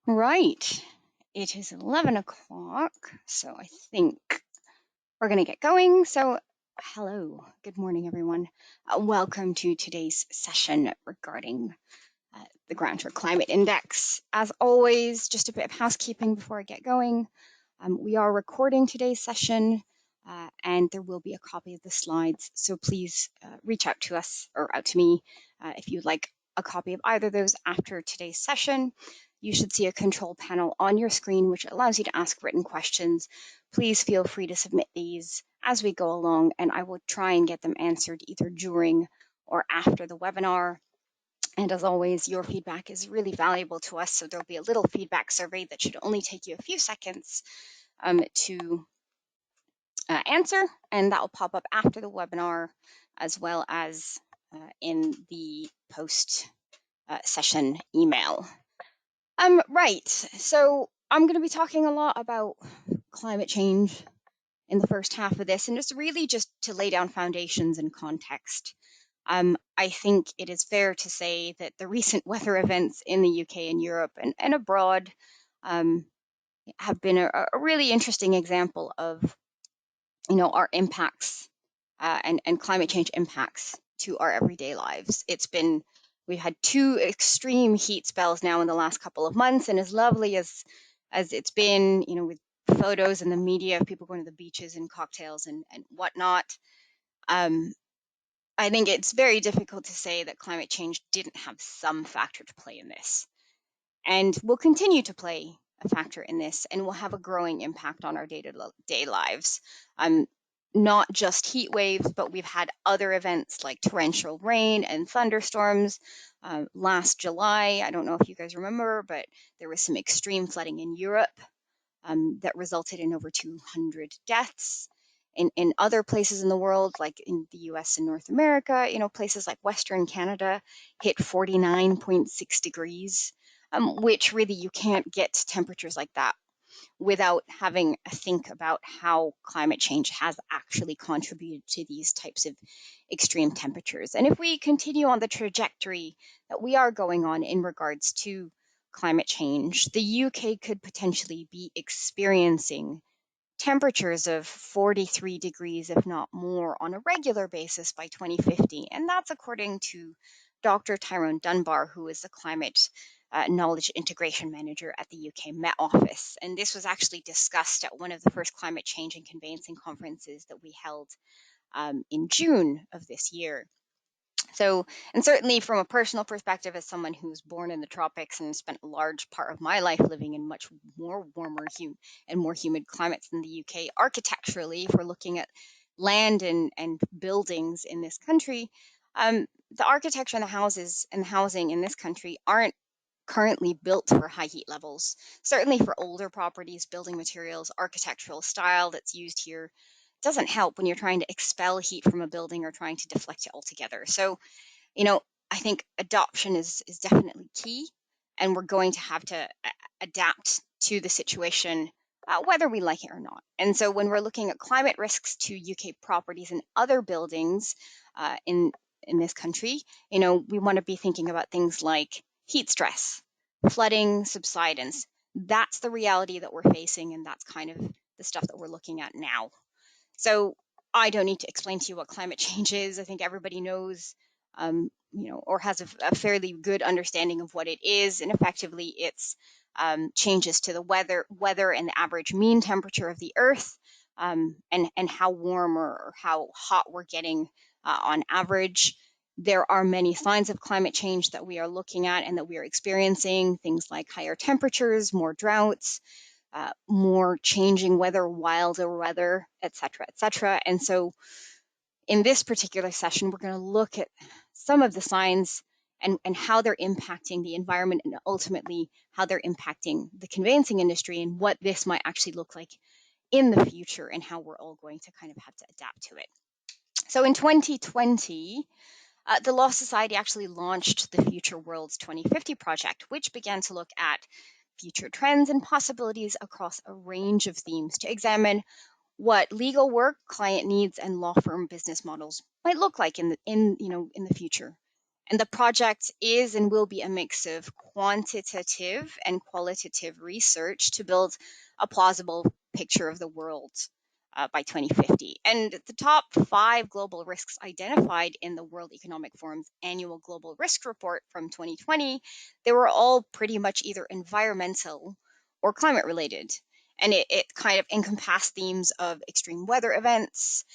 Right. It is 11 o'clock, so I think we're going to get going. So, hello. Good morning, everyone. Welcome to today's session regarding the Groundsure Climate Index. As always, just a bit of housekeeping before I get going. We are recording today's session, and there will be a copy of the slides. So please reach out to us or out to me if you'd like a copy of either of those after today's session. You should see a control panel on your screen, which allows you to ask written questions. Please feel free to submit these as we go along, and I will try and get them answered either during or after the webinar. And as always, your feedback is really valuable to us, so there'll be a little feedback survey that should only take you a few seconds to answer, and that will pop up after the webinar as well as in the post session email. Right, so I'm going to be talking a lot about climate change in the first half of this, and just to lay down foundations and context. I think it is fair to say that the recent weather events in the UK and Europe and abroad have been a really interesting example of, our impacts and climate change impacts to our everyday lives. We've had two extreme heat spells now in the last couple of months, and as lovely as it's been, with photos in the media of people going to the beaches and cocktails and whatnot, I think it's very difficult to say that climate change didn't have some factor to play in this, and will continue to play a factor in this, and will have a growing impact on our day-to-day lives. Not just heat waves, but we've had other events like torrential rain and thunderstorms. Last July, I don't know if you guys remember, but there was some extreme flooding in Europe that resulted in over 200 deaths. In other places in the world, like in the US and North America, places like Western Canada hit 49.6 degrees, which really you can't get temperatures like that without having a think about how climate change has actually contributed to these types of extreme temperatures. And if we continue on the trajectory that we are going on in regards to climate change, the UK could potentially be experiencing temperatures of 43 degrees, if not more, on a regular basis by 2050. And that's according to Dr. Tyrone Dunbar, who is the Climate Knowledge Integration Manager at the UK Met Office. And this was actually discussed at one of the first climate change and conveyancing conferences that we held in June of this year. So, and certainly from a personal perspective, as someone who's born in the tropics and spent a large part of my life living in much more warmer and more humid climates than the UK, architecturally, if we're looking at land and buildings in this country, the architecture and the houses and housing in this country aren't currently built for high heat levels. Certainly for older properties, building materials, architectural style that's used here doesn't help when you're trying to expel heat from a building or trying to deflect it altogether. So, I think adoption is definitely key, and we're going to have to adapt to the situation, whether we like it or not. And so when we're looking at climate risks to UK properties and other buildings in this country, we want to be thinking about things like heat stress, flooding, subsidence. That's the reality that we're facing, and that's kind of the stuff that we're looking at now. So I don't need to explain to you what climate change is. I think everybody knows, or has a fairly good understanding of what it is. And effectively, it's changes to the weather and the average mean temperature of the Earth, and how warm or how hot we're getting on average. There are many signs of climate change that we are looking at and that we are experiencing, things like higher temperatures, more droughts, more changing weather, wilder weather, et cetera. And so in this particular session, we're going to look at some of the signs and how they're impacting the environment, and ultimately how they're impacting the conveyancing industry, and what this might actually look like in the future, and how we're all going to kind of have to adapt to it. So in 2020, the Law Society actually launched the Future Worlds 2050 project, which began to look at future trends and possibilities across a range of themes to examine what legal work, client needs, and law firm business models might look like in the future, And the project is and will be a mix of quantitative and qualitative research to build a plausible picture of the world by 2050. And the top 5 global risks identified in the World Economic Forum's annual global risk report from 2020, they were all pretty much either environmental or climate related. And it kind of encompassed themes of extreme weather events,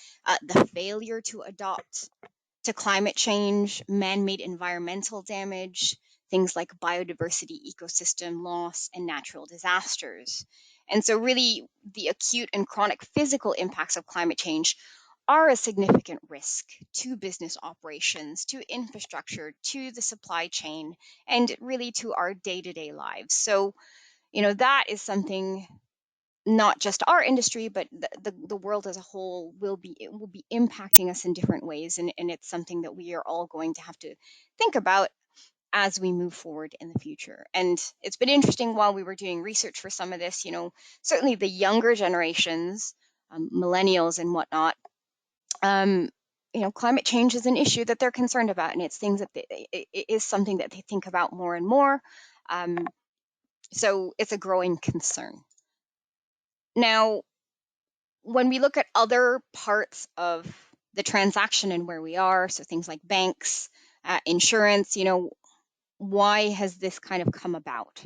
the failure to adapt to climate change, man-made environmental damage, things like biodiversity, ecosystem loss, and natural disasters. And so really the acute and chronic physical impacts of climate change are a significant risk to business operations, to infrastructure, to the supply chain, and really to our day-to-day lives. So, that is something not just our industry, but the world as a whole will be impacting us in different ways, and it's something that we are all going to have to think about as we move forward in the future. And it's been interesting while we were doing research for some of this, certainly the younger generations, millennials and whatnot, climate change is an issue that they're concerned about, and it's things that it is something that they think about more and more. So it's a growing concern. Now, when we look at other parts of the transaction and where we are, so things like banks, insurance, why has this kind of come about?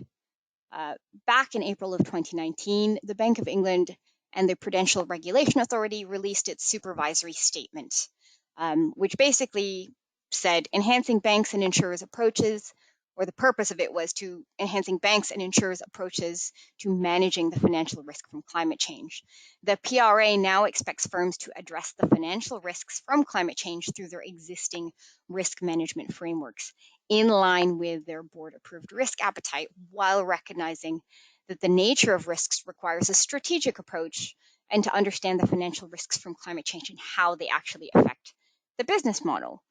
Back in April of 2019, the Bank of England and the Prudential Regulation Authority released its supervisory statement, which basically said enhancing banks and insurers' approaches, or the purpose of it was to enhancing banks and insurers' approaches to managing the financial risk from climate change. The PRA now expects firms to address the financial risks from climate change through their existing risk management frameworks, in line with their board-approved risk appetite, while recognizing that the nature of risks requires a strategic approach and to understand the financial risks from climate change and how they actually affect the business model.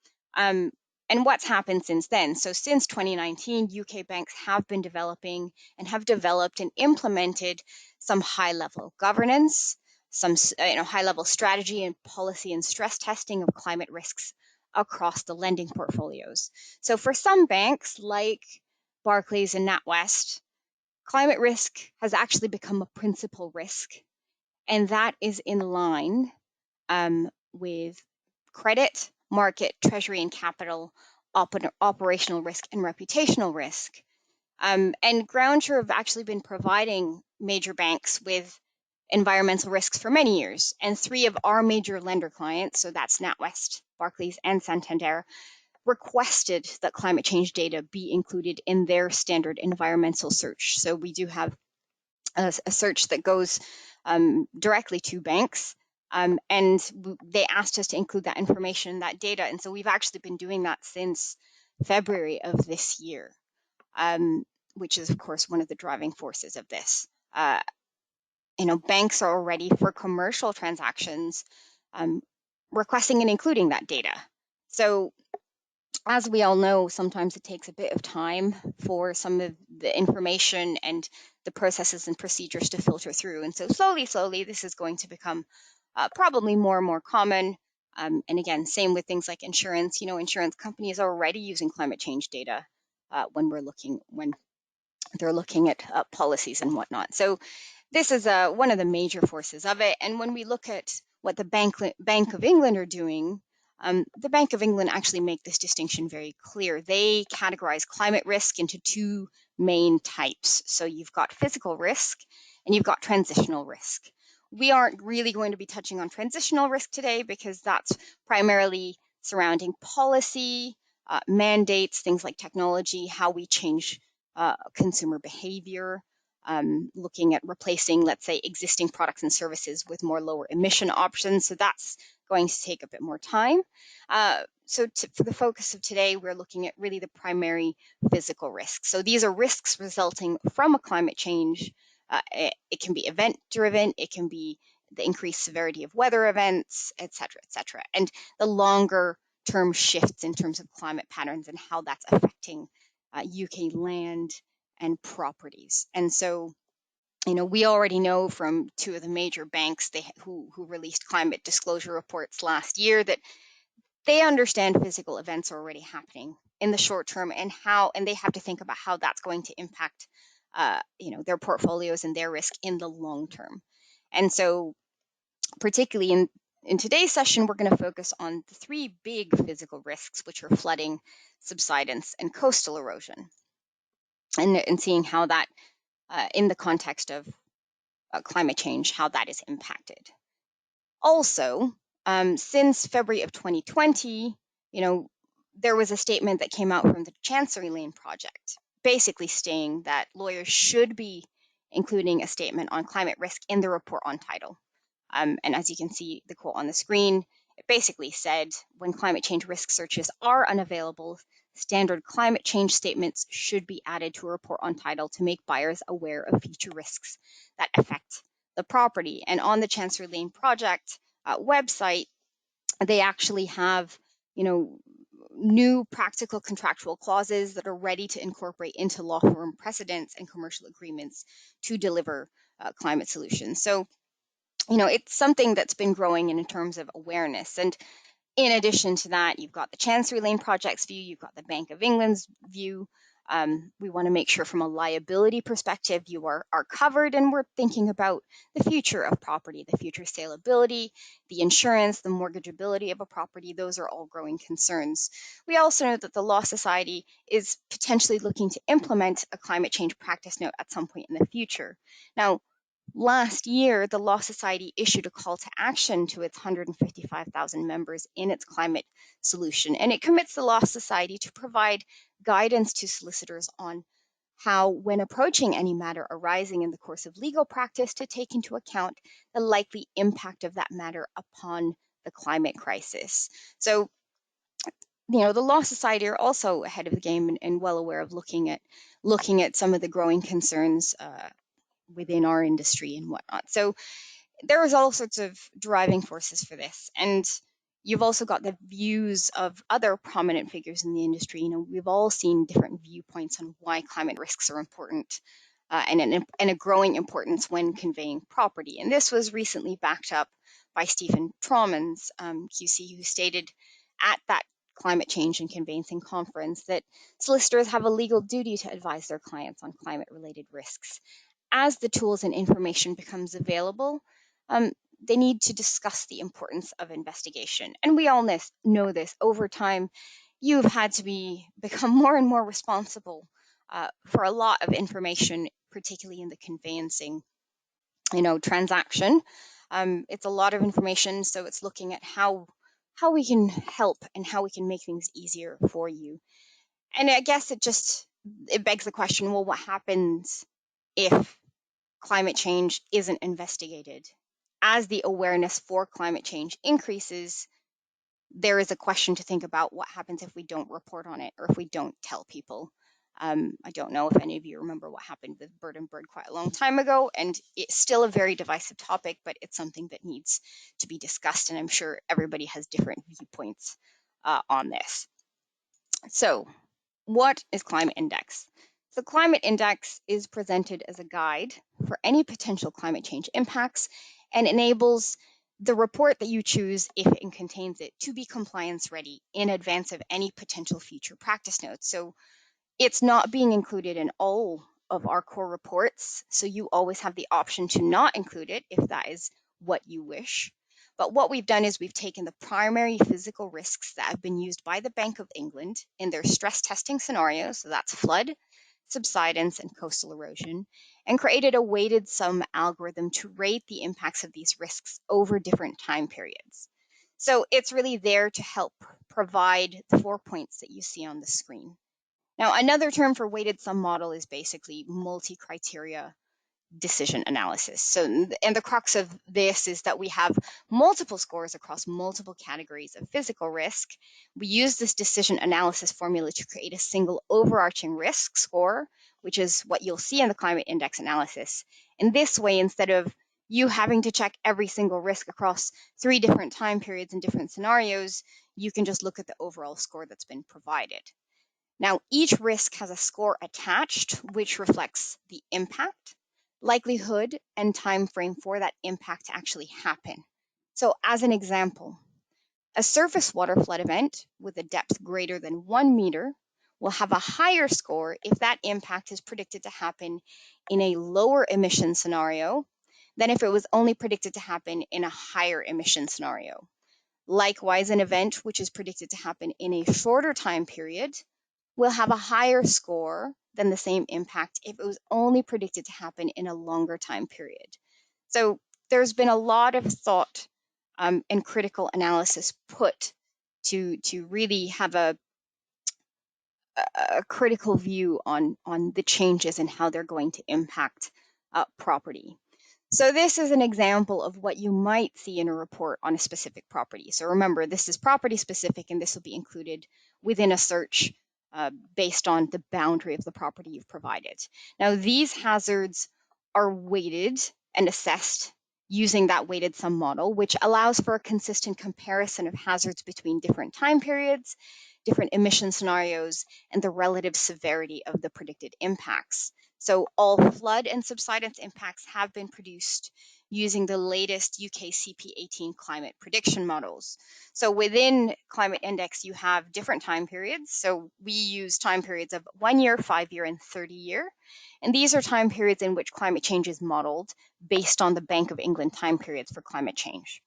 And what's happened since then? So since 2019, UK banks have been developing and have developed and implemented some high-level governance, some high-level strategy and policy and stress testing of climate risks across the lending portfolios. So for some banks like Barclays and NatWest, climate risk has actually become a principal risk, and that is in line with credit, market, treasury, and capital, operational risk, and reputational risk. And Groundsure have actually been providing major banks with environmental risks for many years. And 3 of our major lender clients, so that's NatWest, Barclays, and Santander, requested that climate change data be included in their standard environmental search. So we do have a search that goes directly to banks. And they asked us to include that information, that data. And so we've actually been doing that since February of this year, which is, of course, one of the driving forces of this. Banks are already, for commercial transactions, requesting and including that data. So as we all know, sometimes it takes a bit of time for some of the information and the processes and procedures to filter through. And so slowly, this is going to become probably more and more common. And again, same with things like insurance. Insurance companies are already using climate change data when they're looking at policies and whatnot. So this is one of the major forces of it. And when we look at what the Bank of England are doing, the Bank of England actually make this distinction very clear. They categorize climate risk into 2 main types. So you've got physical risk and you've got transitional risk. We aren't really going to be touching on transitional risk today because that's primarily surrounding policy, mandates, things like technology, how we change consumer behavior, looking at replacing, let's say, existing products and services with more lower emission options. So that's going to take a bit more time. For the focus of today, we're looking at really the primary physical risks. So these are risks resulting from a climate change. It can be event-driven, it can be the increased severity of weather events, et cetera, and the longer term shifts in terms of climate patterns and how that's affecting UK land and properties. And so, we already know from 2 of the major banks who released climate disclosure reports last year that they understand physical events are already happening in the short term, and they have to think about how that's going to impact their portfolios and their risk in the long term. And so particularly in today's session, we're going to focus on the three big physical risks, which are flooding, subsidence, and coastal erosion, and seeing how that in the context of climate change, how that is impacted. Also, since February of 2020, there was a statement that came out from the Chancery Lane Project, basically stating that lawyers should be including a statement on climate risk in the report on title. And as you can see, the quote on the screen, it basically said, when climate change risk searches are unavailable, standard climate change statements should be added to a report on title to make buyers aware of future risks that affect the property. And on the Chancery Lane Project website, they actually have, new practical contractual clauses that are ready to incorporate into law firm precedents and commercial agreements to deliver climate solutions. So, it's something that's been growing in terms of awareness. And in addition to that, you've got the Chancery Lane Project's view, you've got the Bank of England's view. We want to make sure from a liability perspective, you are covered, and we're thinking about the future of property, the future saleability, the insurance, the mortgageability of a property. Those are all growing concerns. We also know that the Law Society is potentially looking to implement a climate change practice note at some point in the future. Now, last year, the Law Society issued a call to action to its 155,000 members in its climate solution, and it commits the Law Society to provide guidance to solicitors on how, when approaching any matter arising in the course of legal practice, to take into account the likely impact of that matter upon the climate crisis. So, the Law Society are also ahead of the game and well aware of looking at some of the growing concerns within our industry and whatnot. So there is all sorts of driving forces for this. And you've also got the views of other prominent figures in the industry. We've all seen different viewpoints on why climate risks are important and a growing importance when conveying property. And this was recently backed up by Stephen Tromans, QC, who stated at that climate change and conveyancing conference that solicitors have a legal duty to advise their clients on climate-related risks. As the tools and information becomes available, they need to discuss the importance of investigation. And we all know this. Over time, you've had to become more and more responsible for a lot of information, particularly in the conveyancing, transaction. It's a lot of information, so it's looking at how we can help and how we can make things easier for you. And I guess it begs the question, well, what happens if climate change isn't investigated? As the awareness for climate change increases, there is a question to think about: what happens if we don't report on it, or if we don't tell people? I don't know if any of you remember what happened with Bird and Bird quite a long time ago, and it's still a very divisive topic, but it's something that needs to be discussed, and I'm sure everybody has different viewpoints on this. So, what is ClimateIndex? The ClimateIndex is presented as a guide for any potential climate change impacts and enables the report that you choose, if it contains it, to be compliance ready in advance of any potential future practice notes. So it's not being included in all of our core reports, so you always have the option to not include it if that is what you wish. But what we've done is we've taken the primary physical risks that have been used by the Bank of England in their stress testing scenarios, so that's flood, subsidence, and coastal erosion, and created a weighted sum algorithm to rate the impacts of these risks over different time periods. So it's really there to help provide the 4 points that you see on the screen. Now, another term for weighted sum model is basically multi-criteria decision analysis. So, and the crux of this is that we have multiple scores across multiple categories of physical risk. We use this decision analysis formula to create a single overarching risk score, which is what you'll see in the climate index analysis. In this way, instead of you having to check every single risk across 3 different time periods and different scenarios, you can just look at the overall score that's been provided. Now, each risk has a score attached, which reflects the impact, likelihood, and time frame for that impact to actually happen. So as an example, A surface water flood event with a depth greater than 1 meter will have a higher score if that impact is predicted to happen in a lower emission scenario than if it was only predicted to happen in a higher emission scenario. Likewise, an event which is predicted to happen in a shorter time period will have a higher score than the same impact if it was only predicted to happen in a longer time period. So there's been a lot of thought and critical analysis put to really have a critical view on the changes and how they're going to impact property. So this is an example of what you might see in a report on a specific property. So remember, this is property specific, and this will be included within a search based on the boundary of the property you've provided. Now, these hazards are weighted and assessed using that weighted sum model, which allows for a consistent comparison of hazards between different time periods, different emission scenarios, and the relative severity of the predicted impacts. So all flood and subsidence impacts have been produced using the latest UK CP18 climate prediction models. So within Climate Index, you have different time periods. So we use time periods of 1 year, 5 year, and 30 year. And these are time periods in which climate change is modeled based on the Bank of England time periods for climate change.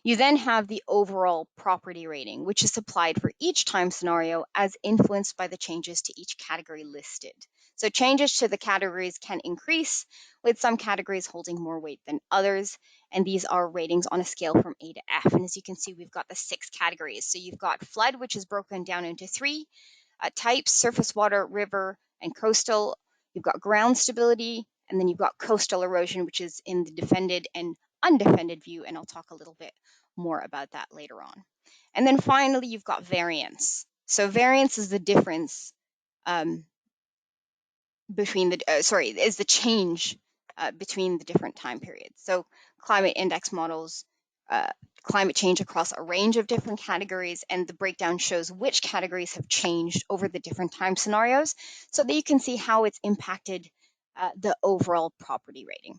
You then have the overall property rating, which is supplied for each time scenario as influenced by the changes to each category listed. So changes to the categories can increase, with some categories holding more weight than others. And these are ratings on a scale from A to F. And as you can see, we've got the 6 categories. So you've got flood, which is broken down into 3 types: surface water, river, and coastal. You've got ground stability, and then you've got coastal erosion, which is in the defended and undefended view, and I'll talk a little bit more about that later on. And then finally, you've got variance. So variance is the difference between the, is the change between the different time periods. So climate index models climate change across a range of different categories, and the breakdown shows which categories have changed over the different time scenarios so that you can see how it's impacted the overall property rating.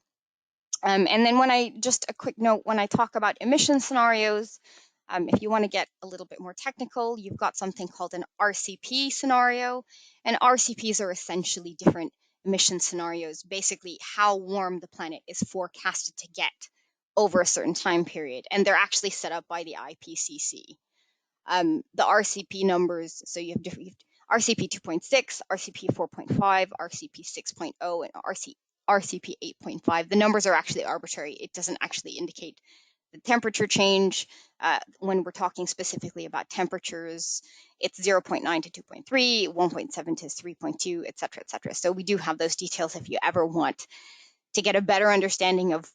And then just a quick note, when I talk about emission scenarios, if you want to get a little bit more technical, you've got something called an RCP scenario, and RCPs are essentially different emission scenarios, basically how warm the planet is forecasted to get over a certain time period, and they're actually set up by the IPCC. The RCP numbers, so you have different RCP 2.6, RCP 4.5, RCP 6.0, and RCP 8.5. The numbers are actually arbitrary. It doesn't actually indicate the temperature change. When we're talking specifically about temperatures, it's 0.9 to 2.3, 1.7 to 3.2, et cetera, et cetera. So we do have those details if you ever want to get a better understanding of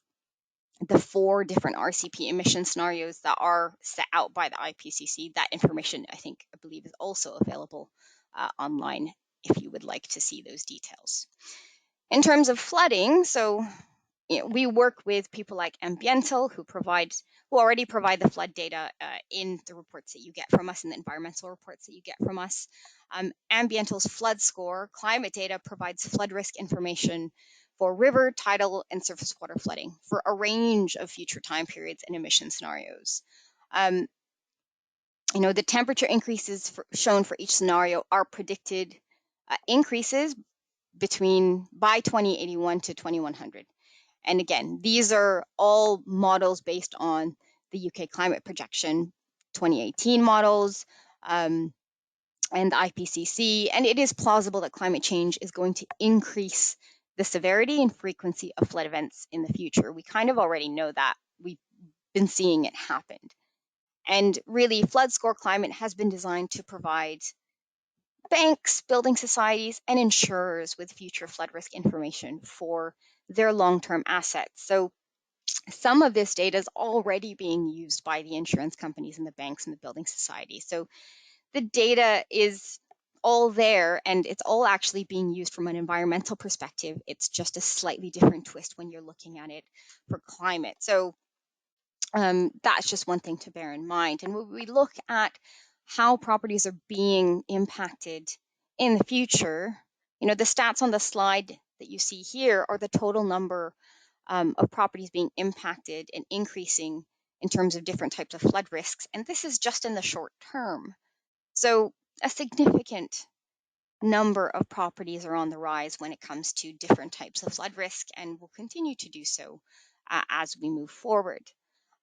the 4 different RCP emission scenarios that are set out by the IPCC. That information, I believe, is also available online if you would like to see those details. In terms of flooding, so we work with people like Ambiental who already provide the flood data in the reports that you get from us and the environmental reports that you get from us. Ambiental's flood score climate data provides flood risk information for river, tidal, and surface water flooding for a range of future time periods and emission scenarios. The temperature increases shown for each scenario are predicted increases by 2081 to 2100. And again, these are all models based on the UK climate projection 2018 models and the IPCC, and it is plausible that climate change is going to increase the severity and frequency of flood events in the future. We kind of already know that. We've been seeing it happen. And really, flood score climate has been designed to provide banks, building societies, and insurers with future flood risk information for their long-term assets. So some of this data is already being used by the insurance companies and the banks and the building society. So the data is all there, and it's all actually being used from an environmental perspective. It's just a slightly different twist when you're looking at it for climate. So that's just one thing to bear in mind. And when we look at how properties are being impacted in the future, the stats on the slide that you see here are the total number of properties being impacted and increasing in terms of different types of flood risks. And this is just in the short term. So a significant number of properties are on the rise when it comes to different types of flood risk, and will continue to do so as we move forward.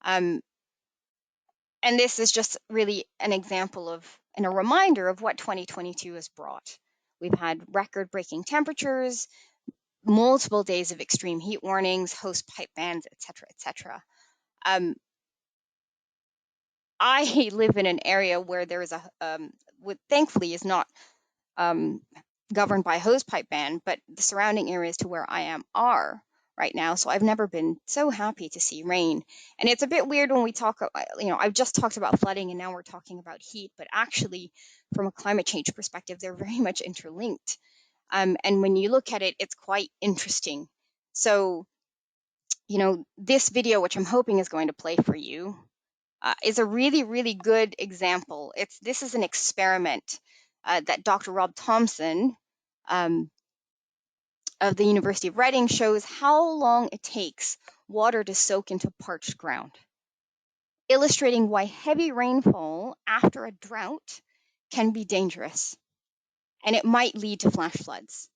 And this is just really an example of, and a reminder of what 2022 has brought. We've had record-breaking temperatures, multiple days of extreme heat warnings, hose pipe bans, etc., etc. I live in an area where there is what thankfully is not governed by a hose pipe ban, but the surrounding areas to where I am are right now. So I've never been so happy to see rain. And it's a bit weird when we talk, I've just talked about flooding and now we're talking about heat, but actually from a climate change perspective, they're very much interlinked. And when you look at it, it's quite interesting. So, this video, which I'm hoping is going to play for you, is a really, really good example. This is an experiment that Dr. Rob Thompson of the University of Reading shows how long it takes water to soak into parched ground, illustrating why heavy rainfall after a drought can be dangerous, and it might lead to flash floods.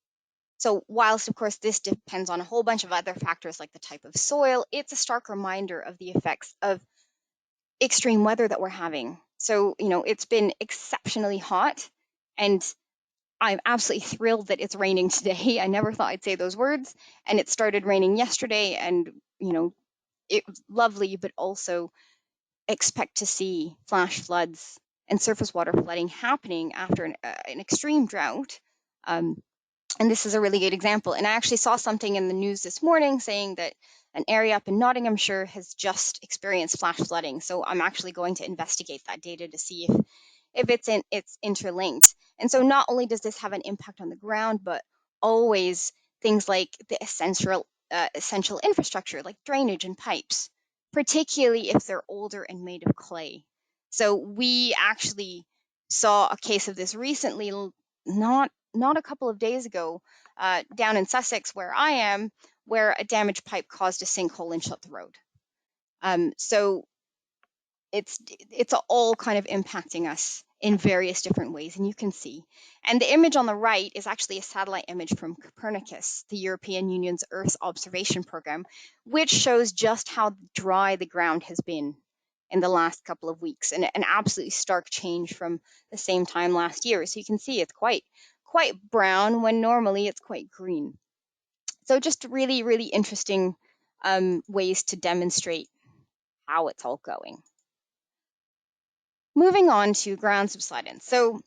So whilst, of course, this depends on a whole bunch of other factors like the type of soil, it's a stark reminder of the effects of extreme weather that we're having. So, it's been exceptionally hot, and I'm absolutely thrilled that it's raining today. I never thought I'd say those words, and it started raining yesterday, and, it was lovely, but also expect to see flash floods and surface water flooding happening after an extreme drought. And this is a really good example. And I actually saw something in the news this morning saying that an area up in Nottinghamshire has just experienced flash flooding. So I'm actually going to investigate that data to see if it's interlinked. And so not only does this have an impact on the ground, but always things like the essential infrastructure like drainage and pipes, particularly if they're older and made of clay. So we actually saw a case of this recently, not a couple of days ago, down in Sussex where I am, where a damaged pipe caused a sinkhole and shut the road. So it's all kind of impacting us in various different ways, and you can see. And the image on the right is actually a satellite image from Copernicus, the European Union's Earth observation program, which shows just how dry the ground has been in the last couple of weeks, and an absolutely stark change from the same time last year. So you can see it's quite brown when normally it's quite green. So just really, really interesting ways to demonstrate how it's all going. Moving on to ground subsidence. So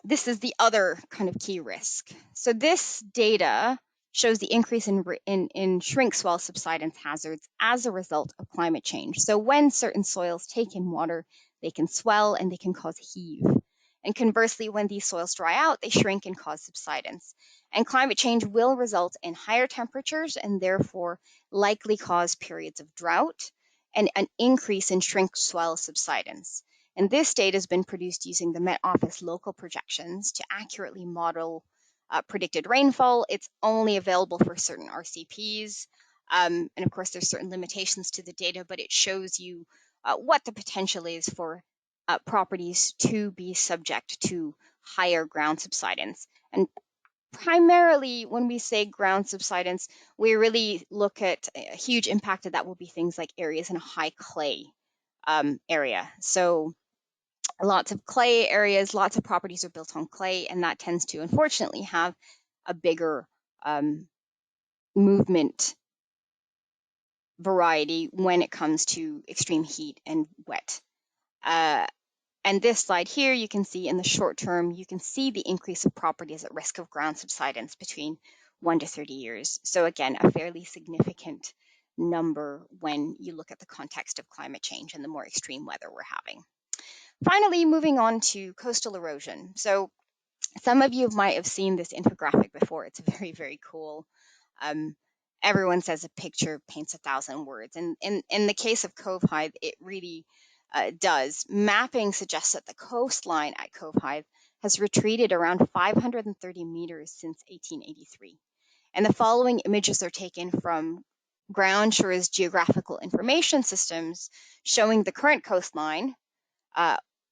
this is the other kind of key risk. So this data shows the increase in shrink swell subsidence hazards as a result of climate change. So when certain soils take in water, they can swell and they can cause heave. And conversely, when these soils dry out, they shrink and cause subsidence. And climate change will result in higher temperatures and therefore likely cause periods of drought and an increase in shrink swell subsidence. And this data has been produced using the Met Office local projections to accurately model predicted rainfall. It's only available for certain RCPs. And of course, there's certain limitations to the data, but it shows you what the potential is for properties to be subject to higher ground subsidence. And primarily when we say ground subsidence, we really look at a huge impact of that will be things like areas in a high clay area. So lots of clay areas, lots of properties are built on clay, and that tends to unfortunately have a bigger movement variety when it comes to extreme heat and wet. And this slide here, you can see in the short term, you can see the increase of properties at risk of ground subsidence between 1 to 30 years. So again, a fairly significant number when you look at the context of climate change and the more extreme weather we're having. Finally, moving on to coastal erosion. So some of you might have seen this infographic before. It's very, very cool. Everyone says a picture paints 1,000 words. And in the case of Cove Hythe, it really does. Mapping suggests that the coastline at Cove Hythe has retreated around 530 meters since 1883. And the following images are taken from Groundsure's geographical information systems showing the current coastline,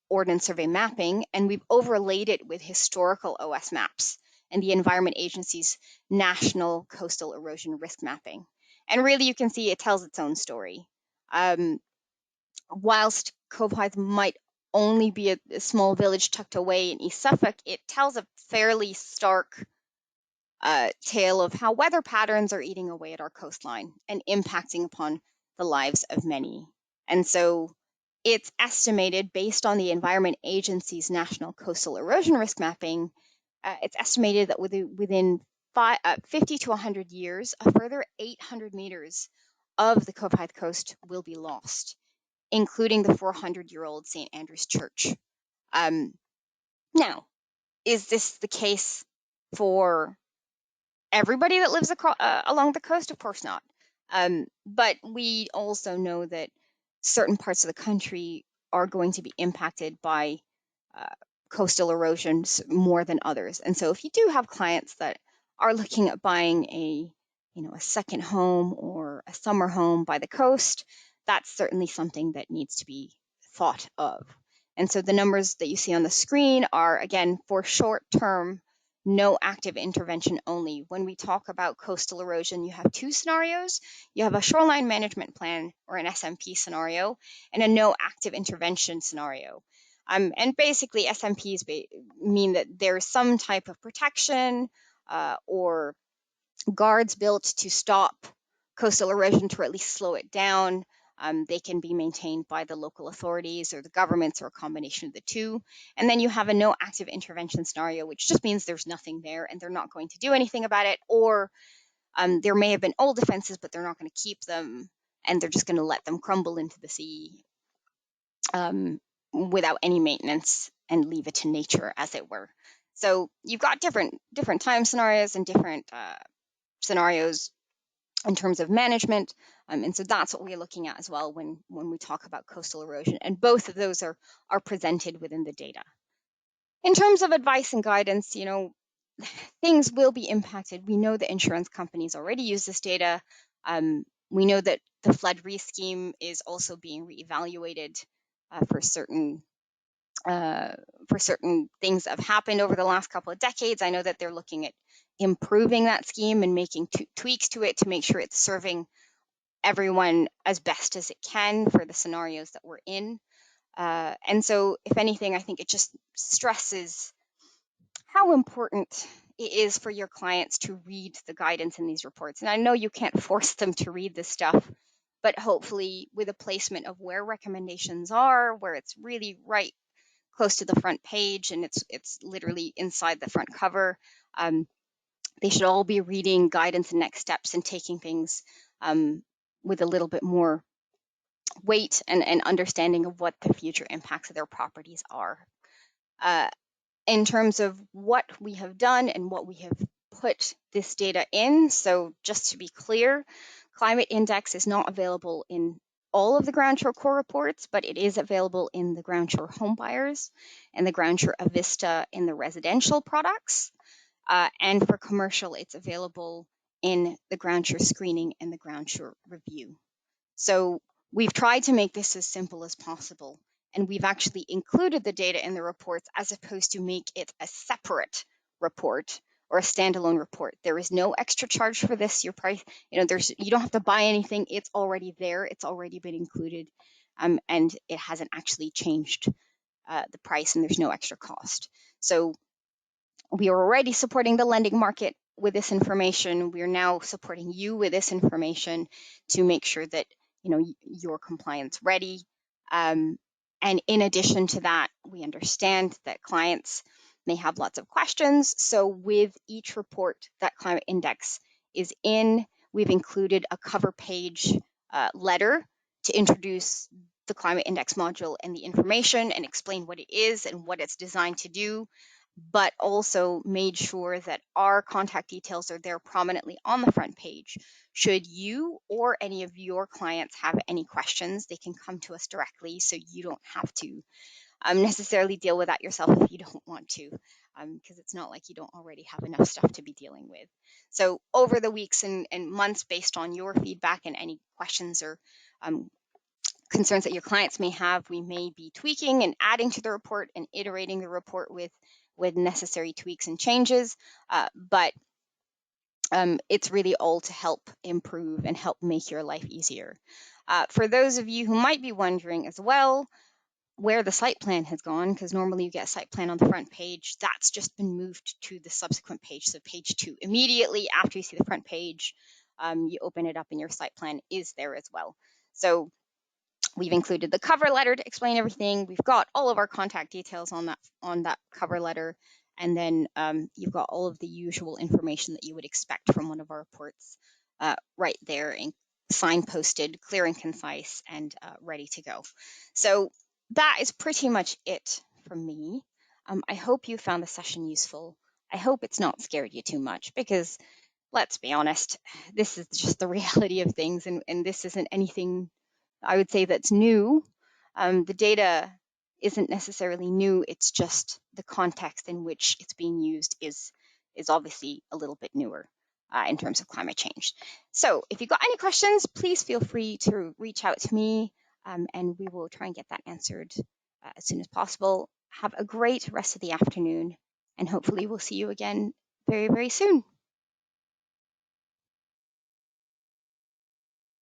Ordnance Survey mapping, and we've overlaid it with historical OS maps and the Environment Agency's National Coastal Erosion Risk Mapping. And really, you can see it tells its own story. Whilst Cove Hythe might only be a small village tucked away in East Suffolk, it tells a fairly stark tale of how weather patterns are eating away at our coastline and impacting upon the lives of many. And so it's estimated, based on the Environment Agency's National Coastal Erosion Risk Mapping, it's estimated that within 50 to 100 years, a further 800 meters of the Cove Hythe coast will be lost, including the 400-year-old St. Andrew's Church. Now, is this the case for everybody that lives along the coast? Of course not. But we also know that certain parts of the country are going to be impacted by coastal erosions more than others. And so if you do have clients that are looking at buying a second home or a summer home by the coast, that's certainly something that needs to be thought of. And so the numbers that you see on the screen are, again, for short-term, no active intervention only. When we talk about coastal erosion, you have two scenarios. You have a shoreline management plan, or an SMP scenario, and a no active intervention scenario. And basically, SMPs mean that there's some type of protection or guards built to stop coastal erosion, to at least slow it down. They can be maintained by the local authorities or the governments, or a combination of the two. And then you have a no active intervention scenario, which just means there's nothing there and they're not going to do anything about it. Or there may have been old defenses, but they're not going to keep them, and they're just going to let them crumble into the sea without any maintenance and leave it to nature, as it were. So you've got different time scenarios and different scenarios in terms of management, and so that's what we're looking at as well when we talk about coastal erosion, and both of those are presented within the data. In terms of advice and guidance, things will be impacted. We know the insurance companies already use this data. We know that the flood re-scheme is also being reevaluated for certain things that have happened over the last couple of decades. I know that they're looking at improving that scheme and making tweaks to it to make sure it's serving everyone as best as it can for the scenarios that we're in. And so, if anything, I think it just stresses how important it is for your clients to read the guidance in these reports. And I know you can't force them to read this stuff, but hopefully with a placement of where recommendations are, where it's really right close to the front page and it's literally inside the front cover, they should all be reading guidance and next steps and taking things with a little bit more weight and understanding of what the future impacts of their properties are. In terms of what we have done and what we have put this data in, so just to be clear, ClimateIndex is not available in all of the Groundshore core reports, but it is available in the Groundshore Homebuyers and the Groundshore Avista in the residential products. And for commercial, it's available in the Groundshore Screening and the Groundshore Review. So we've tried to make this as simple as possible, and we've actually included the data in the reports as opposed to make it a separate report or a standalone report. There is no extra charge for this. Your price, you don't have to buy anything. It's already there. It's already been included, and it hasn't actually changed the price, and there's no extra cost. So we are already supporting the lending market with this information. We are now supporting you with this information to make sure that you're compliance ready. And in addition to that, we understand that clients may have lots of questions. So with each report that ClimateIndex is in, we've included a cover page letter to introduce the ClimateIndex module and the information and explain what it is and what it's designed to do, but also made sure that our contact details are there prominently on the front page. Should you or any of your clients have any questions, they can come to us directly, so you don't have to necessarily deal with that yourself if you don't want to. because it's not like you don't already have enough stuff to be dealing with. So over the weeks and months, based on your feedback and any questions or concerns that your clients may have, we may be tweaking and adding to the report and iterating the report with necessary tweaks and changes. But it's really all to help improve and help make your life easier. For those of you who might be wondering as well where the site plan has gone, because normally you get a site plan on the front page, that's just been moved to the subsequent page, so page 2. Immediately after you see the front page, you open it up and your site plan is there as well. So we've included the cover letter to explain everything. We've got all of our contact details on that cover letter. And then you've got all of the usual information that you would expect from one of our reports right there, and signposted, clear and concise, and ready to go. So that is pretty much it from me. I hope you found the session useful. I hope it's not scared you too much, because let's be honest, this is just the reality of things, and this isn't anything I would say that's new. The data isn't necessarily new, it's just the context in which it's being used is obviously a little bit newer in terms of climate change. So if you've got any questions, please feel free to reach out to me, and we will try and get that answered as soon as possible. Have a great rest of the afternoon, and hopefully we'll see you again very, very soon.